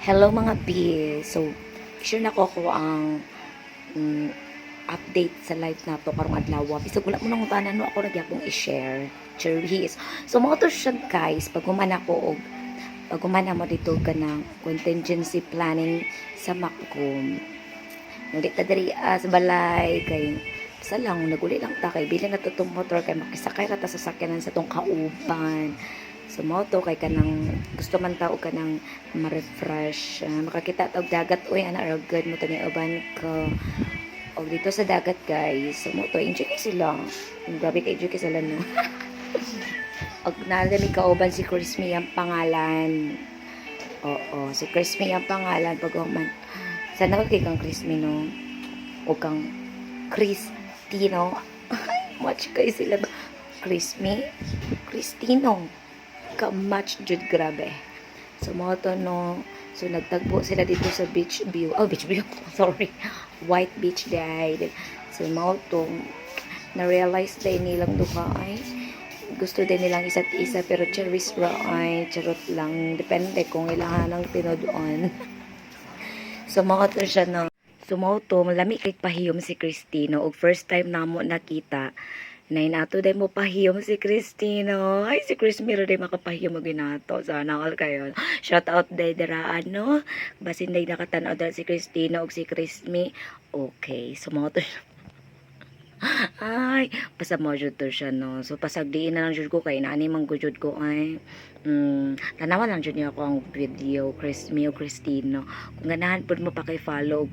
Hello mga B. So, share na ko ang update sa live na to karong adlaw. Bisag wala mo nang utanan no ako nagyapong i-share. Cherries. So, mo to siya guys, pag humana ko og pag humana mo dito ka ng contingency planning sa Macom. Naglit ta diri sa balay kay sa lang naguli lang ta kay bili na to tong motor kay makisakay ra ta sa sakyanan sa tong kauban. So mo to kay kanang gusto man tao kanang ma-refresh, makakita tawag dagat uy ana ra good mo tani uban ko. Og dito sa dagat guys, so mo to enjoy sila. Grabe kay enjoy sila no. Og nalami kauban si Crispy ang pangalan. Oo, si Crispy ang pangalan pag man. Sana kay kang Crispy no. O kang Cristino. Much kay sila Crispy, Cristino ka-match jud grabe. So mo to no. So nagtagpo sila dito sa beach view. Oh, beach view. Sorry. White Beach day. So mo to na-realize day nilang duka ay gusto din nilang isa't isa pero cherries ra ay charot lang. Depende kung ilangan ng tinodon. So mo to siya no. So mo to malami kay pahiyom si Cristino og first time namo nakita. Nay nato day mo pahiyom si Cristino. Ay, si Chris Miro day makapahiyom mo ginato. Sana all kayo. Shout out day deraan, no? Basin day nakatanaw dahil si Cristino o si Crispy. Okay, sumo to siya. Ay, basta mo jud to siya, no? So, pasagdiin na lang jud ko kay naani mang gujud ko ay. Tanawan lang jud niya ako ang video, Crispy o Cristino. Kung ganahan po mo paki-follow,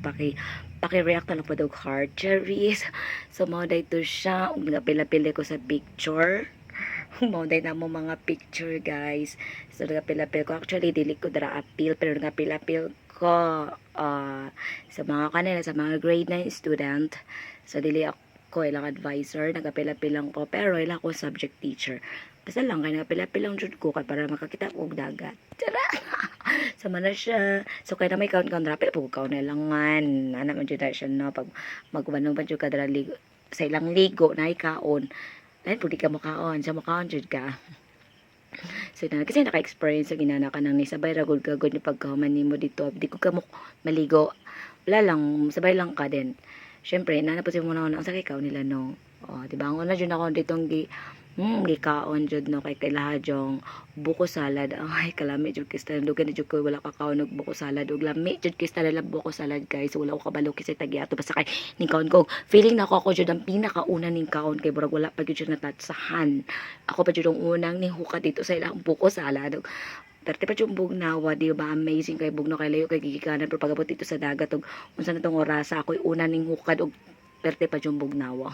paki-react na lang po daw heart cherries. So, mauday to siya. Nagapila-pili ko sa picture. Mauday na mo mga picture, guys. So, nagapila-pili ko. Actually, dili ko dara appeal, pero nagapila-pili ko sa mga kanila, sa mga grade 9 student. So, dili ako ilang advisor, nagapila-pilang ko, pero ilang ako subject teacher. Basta lang, kaya nagapila-pilang jud ko para makakita ko og dagat. Tara! Sama na siya. So, kaya na may count-count rapid, pag count na langan. Anak man jud na siya, no? Pag magwanong pa jud ka dara ligo, sa ilang ligo, na ikaon. Dahil pag di ka makaon, sa makaon jud ka. So, kasi naka-experience sa ginana ka nang nisabay ragod kagod ni pagkahuman ni mo dito. Di ko ka maligo. Wala lang, sabay lang ka din. Siyempre, nanapusin mo na ako ang sakay kao nila, no? O, diba? Ang una dyan ako ditong gikaon dyan, no? Kay kailaha dyong buko salad. Ay, kalami dyan kista. Dugan dyan ko, wala kakao ng buko salad. Ug lami dyan kista nila buko salad, guys. So, wala ko kabalo kasi tagiato. Basta kay ningkaon ko. Feeling na ako dyan ang pinakauna ningkaon. Kay burag wala pa dyan natatsahan. Ako pa dyan ang unang nihuka dito sa ilang buko salad. Pero pa yung bugnawa, di ba? Amazing kay bugnaw kay layo kay gigikanan. Pero pagabot dito sa dagat, og unsa na tong orasa, ako'y una ning hukad, og perte pa yung bugnawa.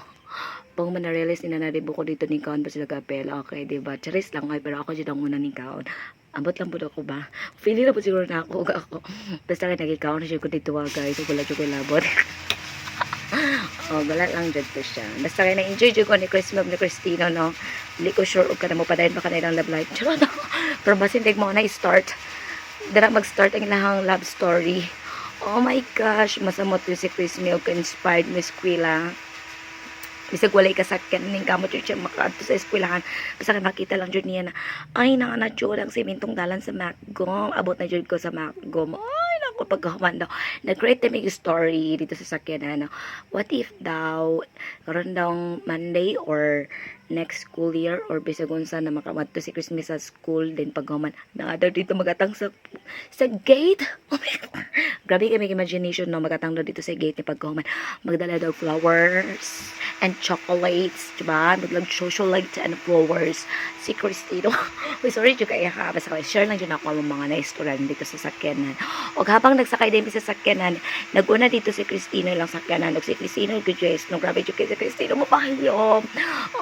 Pag man-realize nila na ribo ko dito ning kaon pa sila kapel, okay, di ba? Charis lang ay, pero ako dyan ang una ning kaon. Ambot lang po ako ba? Feeling na po siguro na ako, basta kay nagikaon na siya ko dito, guys. So, wala siya ko labot. Oh, wala lang dyan to siya. Basta kayo na-enjoy dyan ko ni Chris Mab ni Cristino, no? Hindi ko sure ka na mo padayon baka na ilang love life. Charot ako. Pero basin tig mo na-start. Dara mag-start ang ilahang love story. Oh my gosh. Masamot yung si Chris Mab ka-inspired Miss Quila. Bisag walay kasakyan ning kamot yun siya makaadto sa eskwelahan. Basta kay makita lang dyan niya na ay nanganadyo lang simintong dalan sa Macgom. Abot na dyan ko sa Macgom. Ay naku pagkahuman daw. Nag-create na story dito sa sakyanan. What if daw karon daw Monday or next school year or bisag unsa na makamadto si Christmas sa school then paghuman na daw dito magatang sa gate. Oh my God. Grabe kay may imagination no magatang daw dito sa gate ni paghuman. Magdala daw flowers and chocolates, diba? Maglag socialite and flowers. Si Cristino. Uy, sorry, juga kaya ka. Basta share lang dyan ako ang mga na-istoryan dito sa sakyanan. O habang nagsakay din sa sakyanan, naguna dito si Cristino lang sakyanan. O si Cristino, good dress. No, grabe juga si Cristino, mapahiyom.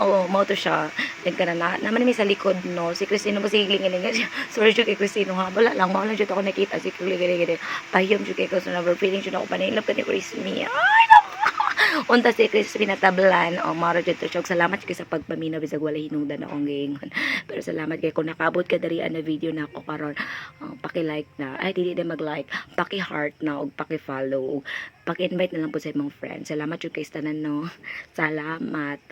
O, moto siya. Then ka na, naman namin sa likod, no? Si Cristino, masigilingin. Sorry, juga kay Cristino, ha? Wala lang, mawala dyan ako nakita. Si Cristino, pahiyom juga kay Cristino. Feeling dyan ako panilap ka ni Cristino. Ay, naku! Unta si Chris pinatablan o mara dito siya. Salamat kay sa pagpaminaw bisag wala hinungdan akong giingon. Pero salamat kay kung nakabot ka darian na video na ako karon. Paki-like na. Ay dili na mag-like. Paki-heart na og paki-follow. Paki-invite na lang po sa imong friends. Salamat jud kay tanan no. Salamat.